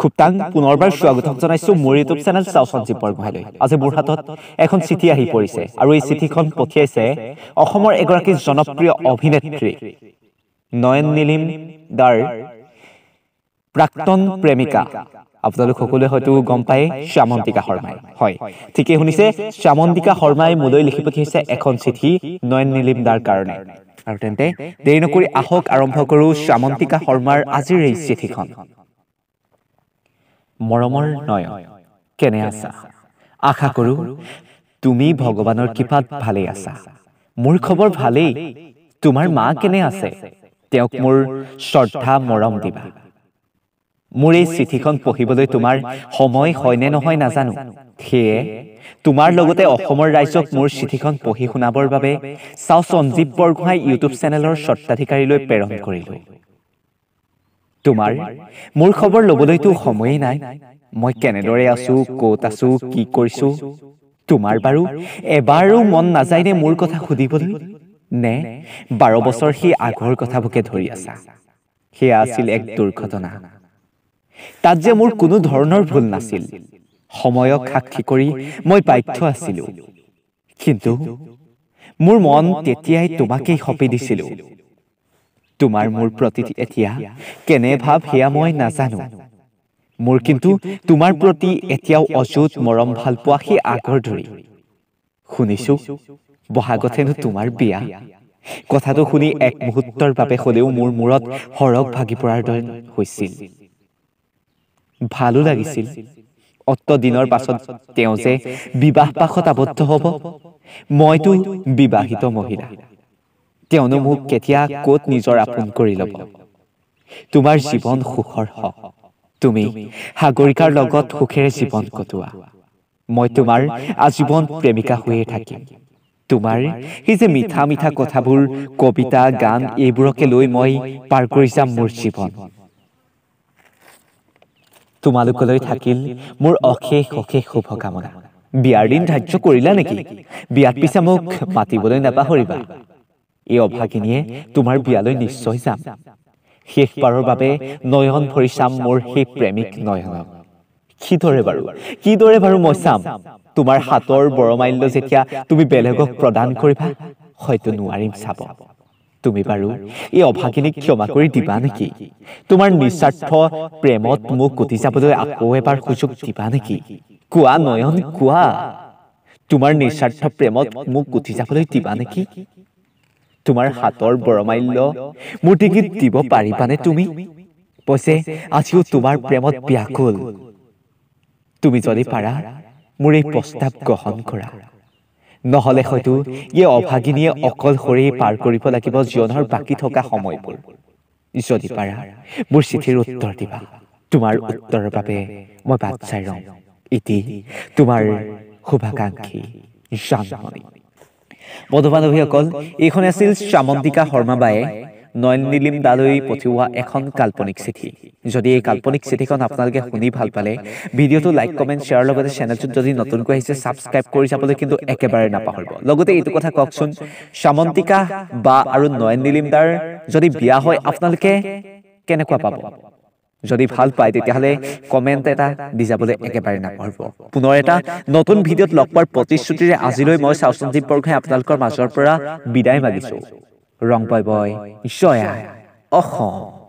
খুবটাং পুনৰবাৰ স্বাগতম জনাইছো মোৰ ইউটিউব চেনেল চাও সঞ্জীৱ বৰগোহাঁইলৈ। আজি মোৰ হাতত এখন চিঠি আহি পৰিছে আৰু এই চিঠিখন পঠিয়াইছে অসমৰ এগৰাকী জনপ্ৰিয় অভিনেত্ৰী নয়ন নীলিম দাৰ প্ৰাক্তন প্ৰেমিকা। আপোনালোক সকলোৱে হয়তো গম পায় শ্যামন্তিকা শৰ্মাই। হয়, ঠিকেই শুনিছে, শ্যামন্তিকা শৰ্মাই মোলৈ লিখি পঠিয়াইছে এখন চিঠি নয়ন নীলিম দাৰ কাৰণে। আৰু তেন্তে দেৰি নকৰি আহক আৰম্ভ কৰো শ্যামন্তিকা শৰ্মাৰ আজিৰ এই চিঠিখন। মৰমৰ নয়ন, কেনে আছা? আশা কৰো তুমি ভগৱানৰ কৃপাত ভালেই আছা। মোৰ খবৰ ভালেই। তোমাৰ মা কেনে আছে? তেওঁক মোৰ শ্ৰদ্ধা মৰম দিবা। মোৰ এই চিঠিখন পঢ়িবলৈ তোমাৰ সময় হয় নে নহয় নাজানো। সেয়ে তোমাৰ লগতে অসমৰ ৰাইজক মোৰ চিঠিখন পঢ়ি শুনাবৰ বাবে চাও সঞ্জীৱ বৰগোহাঁই ইউটিউব চেনেলৰ স্বত্বাধিকাৰীলৈ প্ৰেৰণ কৰিলো। তোমাৰ মোৰ খবৰ লবলৈতো সময়েই নাই। মই কেনেদৰে আছো, ক'ত আছো, কি কৰিছো, তোমাৰ বাৰু এবাৰো মন নাযায়নে মোৰ কথা সুধিবলৈ? নে 12 বছৰ সেই আগৰ কথাবোকে ধৰি আছা? সেয়া আছিল এক দুৰ্ঘটনা। তাত যে মোৰ কোনো ধৰণৰ ভুল নাছিল। সময়ক সাক্ষী কৰি মই বাধ্য আছিলো। কিন্তু মোৰ মন তেতিয়াই তোমাকেই সঁপি দিছিলো। তোমাৰ মোৰ প্ৰতি এতিয়া কেনে ভাৱ সেয়া মই নাজানো। মোৰ কিন্তু তোমাৰ প্ৰতি এতিয়াও অযুত মৰম ভাল পোৱা সেই আগৰ দৰেই। শুনিছো বহাগত হেনো তোমাৰ বিয়া। কথাটো শুনি এক মুহূৰ্তৰ বাবে হলেও মোৰ মূৰত সৰগ ভাগি পৰাৰ দৰে হৈছিল। ভালো লাগিছিল। অত দিনৰ পাছত তেওঁ যে বিবাহ পাশত আবদ্ধ হব। মইতো বিবাহিত মহিলা। তেওঁনো মোক কেতিয়া ক'ত নিজৰ আপোন কৰি ল'ব। তোমাৰ জীৱন সুখৰ হওক। তুমি সাগৰিকাৰ লগত সুখেৰে জীৱন কটোৱা। মই তোমাৰ আজীৱন প্ৰেমিকা হৈয়ে থাকিম। তোমাৰ সেই যে মিঠা মিঠা কথাবোৰ, কবিতা, গান এইবোৰকে লৈ মই পাৰ কৰি যাম মোৰ জীৱন। তোমালোকলৈ থাকিল মোৰ অশেষ অশেষ শুভকামনা। বিয়াৰ দিন ধাৰ্য কৰিলা নেকি? বিয়াত পিছে মোক মাতিবলৈ নাপাহৰিবা। এই অভাগিনীয়ে তোমাৰ বিয়ালৈ নিশ্চয় যাম। শেষবাৰৰ বাবে নয়ন ভৰি চাম মোৰ সেই প্ৰেমিক নয়নক। কিদৰে বাৰু মই চাম? তোমাৰ হাতৰ বৰমাল্য যেতিয়া তুমি বেলেগক প্ৰদান কৰিবা, হয়তো নোৱাৰিম চাব। তুমি বাৰু এই অভাগিনীক ক্ষমা কৰি দিবা নেকি? তোমাৰ নিস্বাৰ্থ প্ৰেমত মোক উটি যাবলৈ আকৌ এবাৰ সুযোগ দিবা নেকি? কোৱা নয়ন, কোৱা। তোমাৰ নিস্বাৰ্থ প্ৰেমত মোক উঠি যাবলৈ দিবা নেকি? তোমাৰ হাতৰ বৰমাল্য মোৰ ডিঙিত দিব পাৰিবানে তুমি? পইছে আজিও তোমাৰ প্ৰেমত ব্যাকুল। তুমি যদি পাৰা মোৰ এই প্ৰস্তাৱ গ্ৰহণ কৰা। নহলে হয়তো এই অভাগিনীয়ে অকলশৰেই পাৰ কৰিব লাগিব জীৱনৰ বাকী থকা সময়বোৰ। যদি পাৰা মোৰ চিঠিৰ উত্তৰ দিবা। তোমাৰ উত্তৰৰ বাবে মই বাট চাই ৰম। ইতি তোমাৰ শুভাকাংক্ষী জানমণি। বন্ধু বান্ধৱীসকল, এইখন আছিল শ্যামন্তিকা শৰ্মাবায়ে নয়ন নীলিম দালৈ পঠিওৱা এখন কাল্পনিক চিঠি। যদি এই কাল্পনিক চিঠিখন আপোনালোকে শুনি ভাল পালে, ভিডিঅ'টো লাইক, কমেণ্ট, শ্বেয়াৰ লগতে চেনেলটোত যদি নতুনকৈ আহিছে ছাবস্ক্ৰাইব কৰি যাবলৈ কিন্তু একেবাৰে নাপাহৰিব। লগতে এইটো কথা কওকচোন, শ্যামন্তিকা বা আৰু নয়ন নীলিম দাৰ যদি বিয়া হয় আপোনালোকে কেনেকুৱা পাব? যদি ভাল পায় তেতিয়াহ'লে কমেণ্ট এটা দি যাবলৈ একেবাৰে নাপাহৰিব। পুনৰ এটা নতুন ভিডিঅ'ত লগ পোৱাৰ প্ৰতিশ্ৰুতিৰে আজিলৈ মই চাও সঞ্জীৱ বৰগোহাঁই আপোনালোকৰ মাজৰ পৰা বিদায় মাগিছো। ৰং বয় বয়, জয় আই অসম।